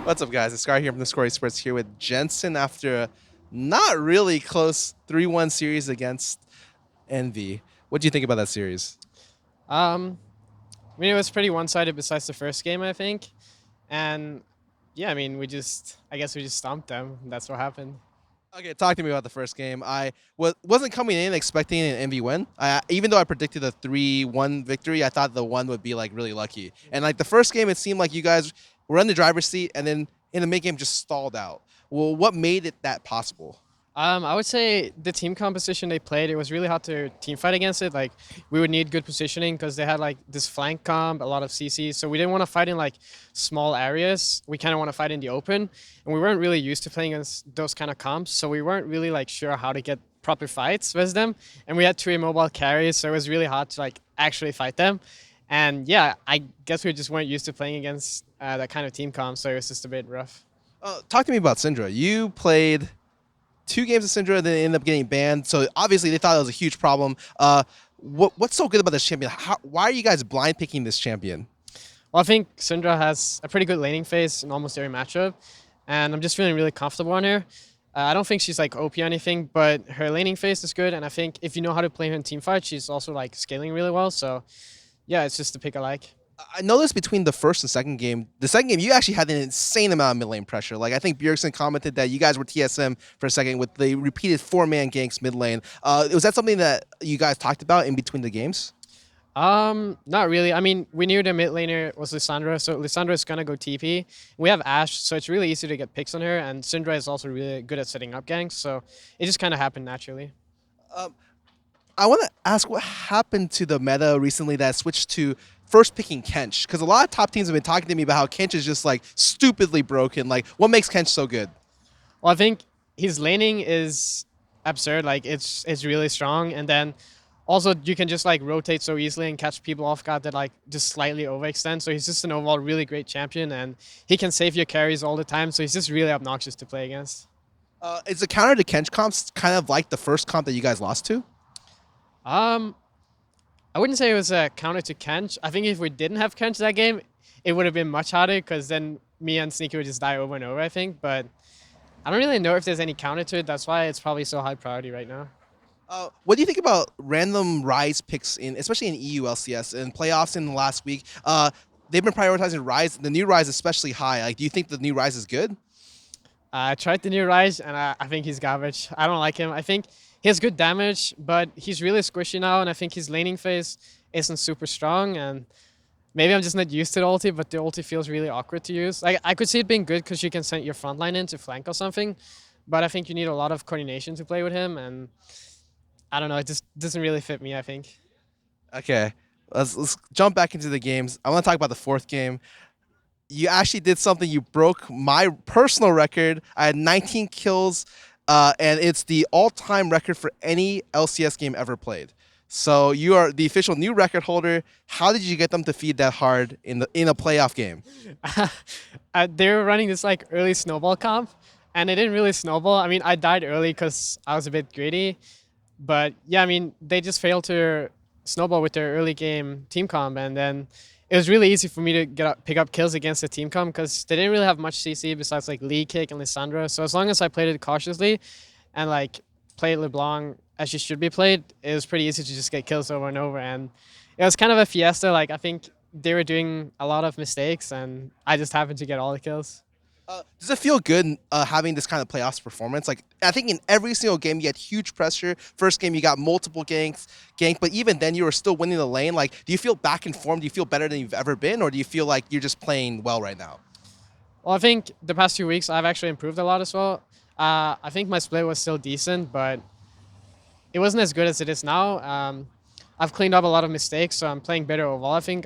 What's up, guys? It's Scarra here from theScore eSports here with Jensen after a not really close 3-1 series against Envy. What do you think about that series? Um, it was pretty one-sided besides the first game, I think. And yeah, I guess we just stomped them. That's what happened. Okay, talk to me about the first game. I wasn't coming in expecting an Envy win. Even though I predicted a 3-1 victory, I thought the one would be like really lucky. And like the first game, it seemed like you guys were in the driver's seat, and then in the mid game just stalled out. Well, what made it that possible? I would say the team composition they played, it was really hard to team fight against it. Like, we would need good positioning because they had like this flank comp, a lot of CCs. So we didn't want to fight in like small areas. We kind of want to fight in the open. And we weren't really used to playing against those kind of comps. So we weren't really like sure how to get proper fights with them. And we had two immobile carries. So it was really hard to like actually fight them. And yeah, I guess we just weren't used to playing against that kind of team comp. So it was just a bit rough. Talk to me about Syndra. You played 2 games of Syndra, then ended up getting banned. So obviously they thought it was a huge problem. What's so good about this champion? Why are you guys blind picking this champion? Well, I think Syndra has a pretty good laning phase in almost every matchup, and I'm just feeling really comfortable on her. I don't think she's like OP or anything, but her laning phase is good, and I think if you know how to play her in team fight, she's also like scaling really well. So yeah, it's just the pick I like. I noticed between the first and second game, the second game you actually had an insane amount of mid lane pressure. Like I think Bjergsen commented that you guys were TSM for a second with the repeated 4-man ganks mid lane. Was that something that you guys talked about in between the games? Not really. I mean, we knew the mid laner was Lissandra, so Lissandra is gonna go TP. We have Ashe, so it's really easy to get picks on her, and Syndra is also really good at setting up ganks, so it just kind of happened naturally. Um, I want to ask what happened to the meta recently that switched to first picking Kench, because a lot of top teams have been talking to me about how Kench is just like stupidly broken. Like, what makes Kench so good? Well, I think his laning is absurd. Like it's really strong, and then also you can just like rotate so easily and catch people off guard that like just slightly overextend. So he's just an overall really great champion, and he can save your carries all the time. So he's just really obnoxious to play against. Is the counter to Kench comps kind of like the first comp that you guys lost to? Um, I wouldn't say it was a counter to Kench. I think if we didn't have Kench that game, it would have been much harder because then me and Sneaky would just die over and over, I think. But I don't really know if there's any counter to it. That's why it's probably so high priority right now. What do you think about random Ryze picks especially in EU LCS and playoffs in the last week? They've been prioritizing Ryze, the new Ryze especially high. Like, do you think the new Ryze is good? I tried the new Ryze, and I think he's garbage. I don't like him. I think he has good damage, but he's really squishy now, and I think his laning phase isn't super strong. And maybe I'm just not used to the ulti, but the ulti feels really awkward to use. Like I could see it being good because you can send your front line in to flank or something, but I think you need a lot of coordination to play with him, and I don't know. It just doesn't really fit me, I think. Okay, let's jump back into the games. I want to talk about the fourth game. You actually did something. You broke my personal record. I had 19 kills, and it's the all-time record for any LCS game ever played. So you are the official new record holder. How did you get them to feed that hard in a playoff game? They were running this like early snowball comp, and it didn't really snowball. I mean, I died early because I was a bit greedy, but yeah, I mean, they just failed to snowball with their early game team comp, and then it was really easy for me to pick up kills against the team comp because they didn't really have much CC besides like Lee Kick and Lissandra. So as long as I played it cautiously and like played LeBlanc as she should be played, it was pretty easy to just get kills over and over. And it was kind of a fiesta. Like I think they were doing a lot of mistakes, and I just happened to get all the kills. Does it feel good having this kind of playoffs performance? Like I think in every single game you had huge pressure. First game you got multiple gank, but even then you were still winning the lane. Like, do you feel back in form? Do you feel better than you've ever been, or do you feel like you're just playing well right now? Well, I think the past 2 weeks I've actually improved a lot as well. I think my split was still decent, but it wasn't as good as it is now. I've cleaned up a lot of mistakes, so I'm playing better overall. I think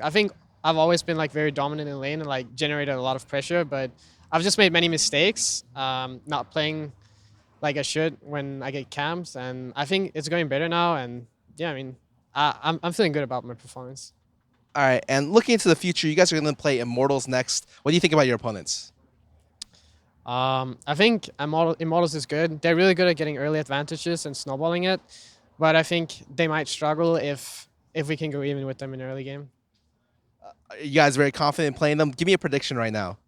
I've always been like very dominant in lane and like generated a lot of pressure, but I've just made many mistakes, not playing like I should when I get camps, and I think it's going better now. And yeah, I mean, I'm feeling good about my performance. All right, and looking into the future, you guys are going to play Immortals next. What do you think about your opponents? I think Immortals is good. They're really good at getting early advantages and snowballing it, but I think they might struggle if we can go even with them in early game. Are you guys very confident in playing them? Give me a prediction right now.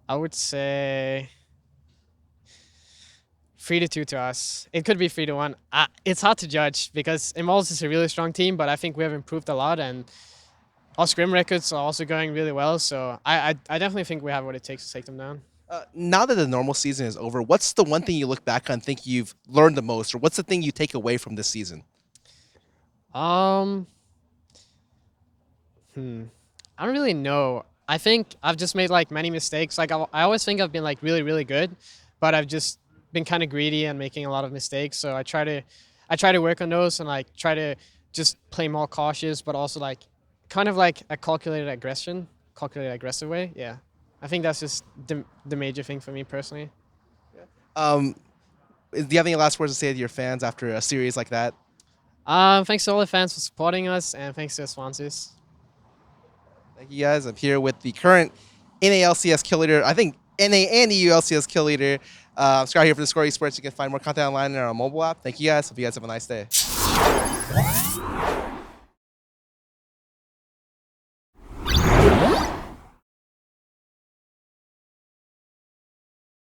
I would say 3-2 to us. It could be 3-1. It's hard to judge because EnVyUs is a really strong team, but I think we have improved a lot, and our scrim records are also going really well. So I definitely think we have what it takes to take them down. Now that the normal season is over, what's the one thing you look back on and think you've learned the most, or what's the thing you take away from this season? Um, I don't really know. I think I've just made like many mistakes. Like I always think I've been like really, really good, but I've just been kind of greedy and making a lot of mistakes. So I try to work on those and like try to just play more cautious, but also like kind of like a calculated aggressive way. Yeah, I think that's just the major thing for me personally. Um, do you have any last words to say to your fans after a series like that? Thanks to all the fans for supporting us, and thanks to the sponsors. Thank you guys. I'm here with the current NA LCS kill leader. I think NA and EU LCS kill leader. Scarra here for theScore eSports. You can find more content online in our mobile app. Thank you guys. Hope you guys have a nice day.